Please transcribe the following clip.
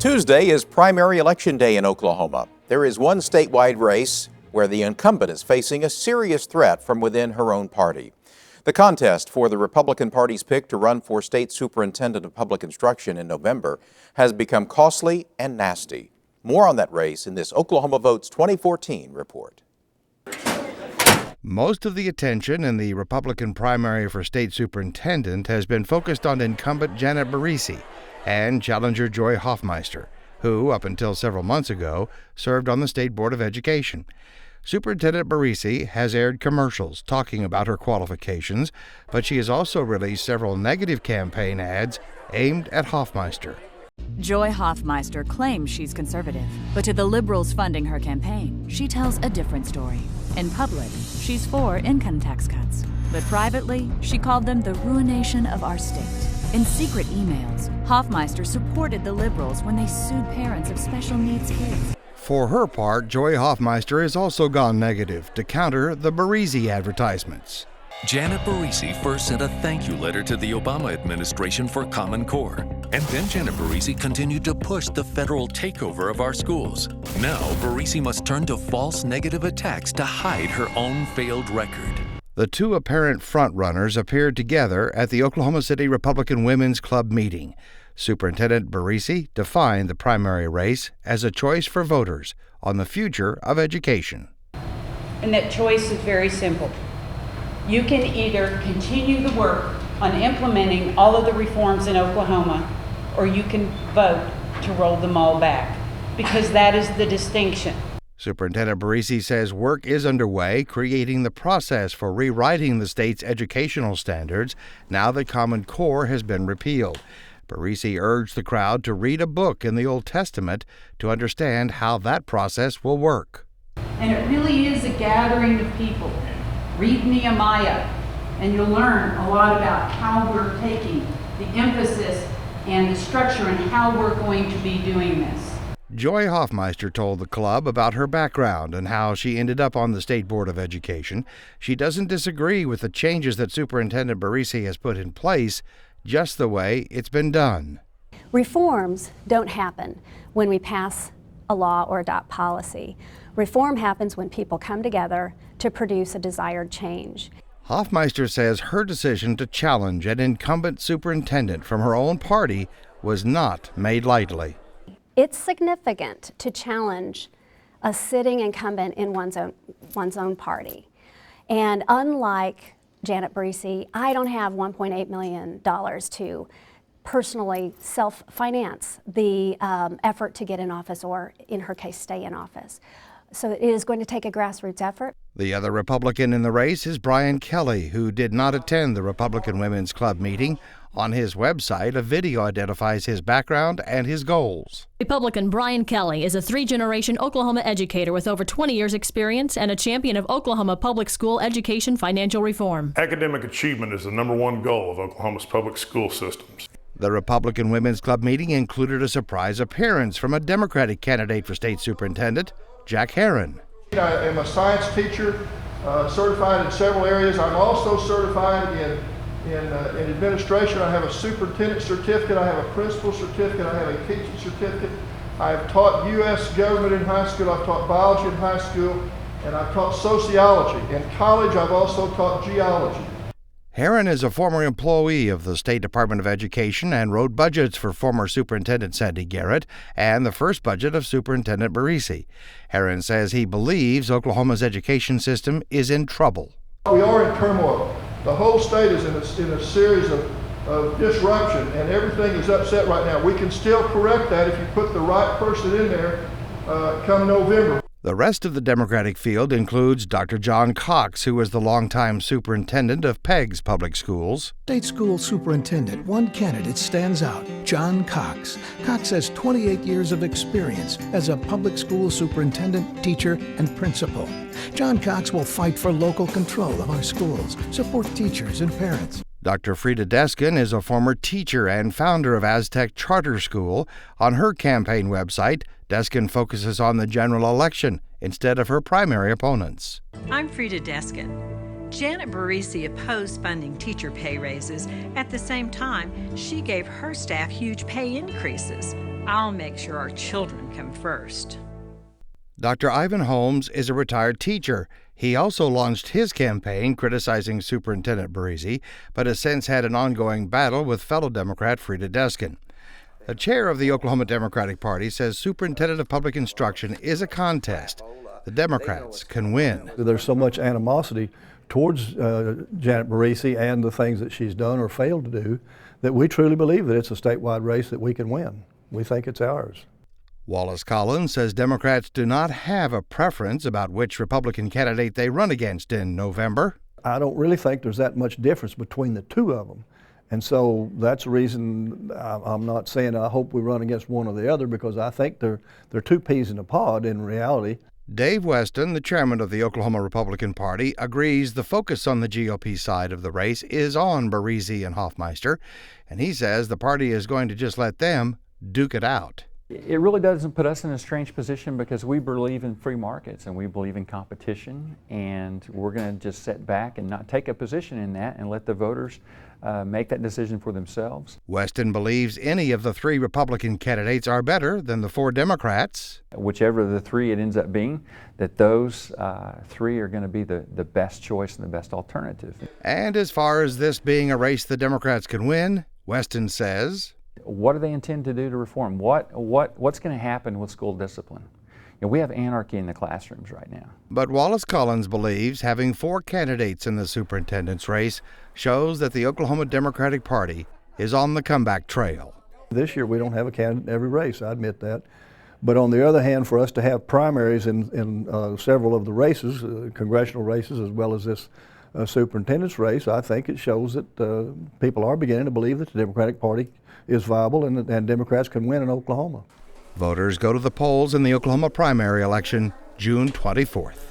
Tuesday is primary election day in Oklahoma. There is one statewide race where the incumbent is facing a serious threat from within her own party. The contest for the Republican Party's pick to run for state superintendent of public instruction in November has become costly and nasty. More on that race in this Oklahoma Votes 2014 report. Most of the attention in the Republican primary for state superintendent has been focused on incumbent Janet Barisi and challenger Joy Hoffmeister, who, up until several months ago, served on the State Board of Education. Superintendent Barisi has aired commercials talking about her qualifications, but she has also released several negative campaign ads aimed at Hoffmeister. Joy Hoffmeister claims she's conservative, but to the liberals funding her campaign, she tells a different story. In public, she's for income tax cuts, but privately, she called them the ruination of our state. In secret emails, Hoffmeister supported the liberals when they sued parents of special needs kids. For her part, Joy Hoffmeister has also gone negative to counter the Barisi advertisements. Janet Barisi first sent a thank you letter to the Obama administration for Common Core. And then Janet Barisi continued to push the federal takeover of our schools. Now, Barisi must turn to false negative attacks to hide her own failed record. The two apparent frontrunners appeared together at the Oklahoma City Republican Women's Club meeting. Superintendent Barisi defined the primary race as a choice for voters on the future of education. And that choice is very simple. You can either continue the work on implementing all of the reforms in Oklahoma, or you can vote to roll them all back, because that is the distinction. Superintendent Barisi says work is underway creating the process for rewriting the state's educational standards now that Common Core has been repealed. Barisi urged the crowd to read a book in the Old Testament to understand how that process will work. And it really is a gathering of people. Read Nehemiah, and you'll learn a lot about how we're taking the emphasis and the structure and how we're going to be doing this. Joy Hoffmeister told the club about her background and how she ended up on the State Board of Education. She doesn't disagree with the changes that Superintendent Barisi has put in place, just the way it's been done. Reforms don't happen when we pass a law or adopt policy. Reform happens when people come together to produce a desired change. Hoffmeister says her decision to challenge an incumbent superintendent from her own party was not made lightly. It's significant to challenge a sitting incumbent in one's own party. And unlike Janet Barisi, I don't have $1.8 million to personally self-finance the effort to get in office, or in her case, stay in office. So it is going to take a grassroots effort. The other Republican in the race is Brian Kelly, who did not attend the Republican Women's Club meeting. On his website, a video identifies his background and his goals. Republican Brian Kelly is a three-generation Oklahoma educator with over 20 years' experience and a champion of Oklahoma public school education financial reform. Academic achievement is the #1 goal of Oklahoma's public school systems. The Republican Women's Club meeting included a surprise appearance from a Democratic candidate for state superintendent, Jack Herron. I am a science teacher, certified in several areas. I'm also certified in administration. I have a superintendent certificate, I have a principal certificate, I have a teaching certificate. I've taught U.S. government in high school, I've taught biology in high school, and I've taught sociology. In college, I've also taught geology. Herron is a former employee of the State Department of Education and wrote budgets for former Superintendent Sandy Garrett and the first budget of Superintendent Barisi. Herron says he believes Oklahoma's education system is in trouble. We are in turmoil. The whole state is in a series of disruption, and everything is upset right now. We can still correct that if you put the right person in there come November. The rest of the Democratic field includes Dr. John Cox, who was the longtime superintendent of Peg's Public Schools. State school superintendent, one candidate stands out, John Cox. Cox has 28 years of experience as a public school superintendent, teacher, and principal. John Cox will fight for local control of our schools, support teachers and parents. Dr. Frida Deskin is a former teacher and founder of Aztec Charter School. On her campaign website, Deskin focuses on the general election instead of her primary opponents. I'm Frida Deskin. Janet Barisi opposed funding teacher pay raises. At the same time, she gave her staff huge pay increases. I'll make sure our children come first. Dr. Ivan Holmes is a retired teacher. He also launched his campaign criticizing Superintendent Barisi, but has since had an ongoing battle with fellow Democrat Frida Deskin. The chair of the Oklahoma Democratic Party says Superintendent of Public Instruction is a contest. The Democrats can win. There's so much animosity towards Janet Barisi and the things that she's done or failed to do that we truly believe that it's a statewide race that we can win. We think it's ours. Wallace Collins says Democrats do not have a preference about which Republican candidate they run against in November. I don't really think there's that much difference between the two of them. And so that's the reason I'm not saying I hope we run against one or the other, because I think they're two peas in a pod in reality. Dave Weston, the chairman of the Oklahoma Republican Party, agrees the focus on the GOP side of the race is on Barisi and Hoffmeister, and he says the party is going to just let them duke it out. It really doesn't put us in a strange position because we believe in free markets and we believe in competition, and we're going to just sit back and not take a position in that and let the voters make that decision for themselves. Weston believes any of the three Republican candidates are better than the four Democrats. Whichever of the three it ends up being, that those three are going to be the best choice and the best alternative. And as far as this being a race the Democrats can win, Weston says, what do they intend to do to reform? What's going to happen with school discipline? You know, we have anarchy in the classrooms right now. But Wallace Collins believes having four candidates in the superintendent's race shows that the Oklahoma Democratic Party is on the comeback trail. This year we don't have a candidate in every race, I admit that. But on the other hand, for us to have primaries in several of the races, congressional races, as well as this superintendent's race, I think it shows that people are beginning to believe that the Democratic Party is viable and Democrats can win in Oklahoma. Voters go to the polls in the Oklahoma primary election June 24th.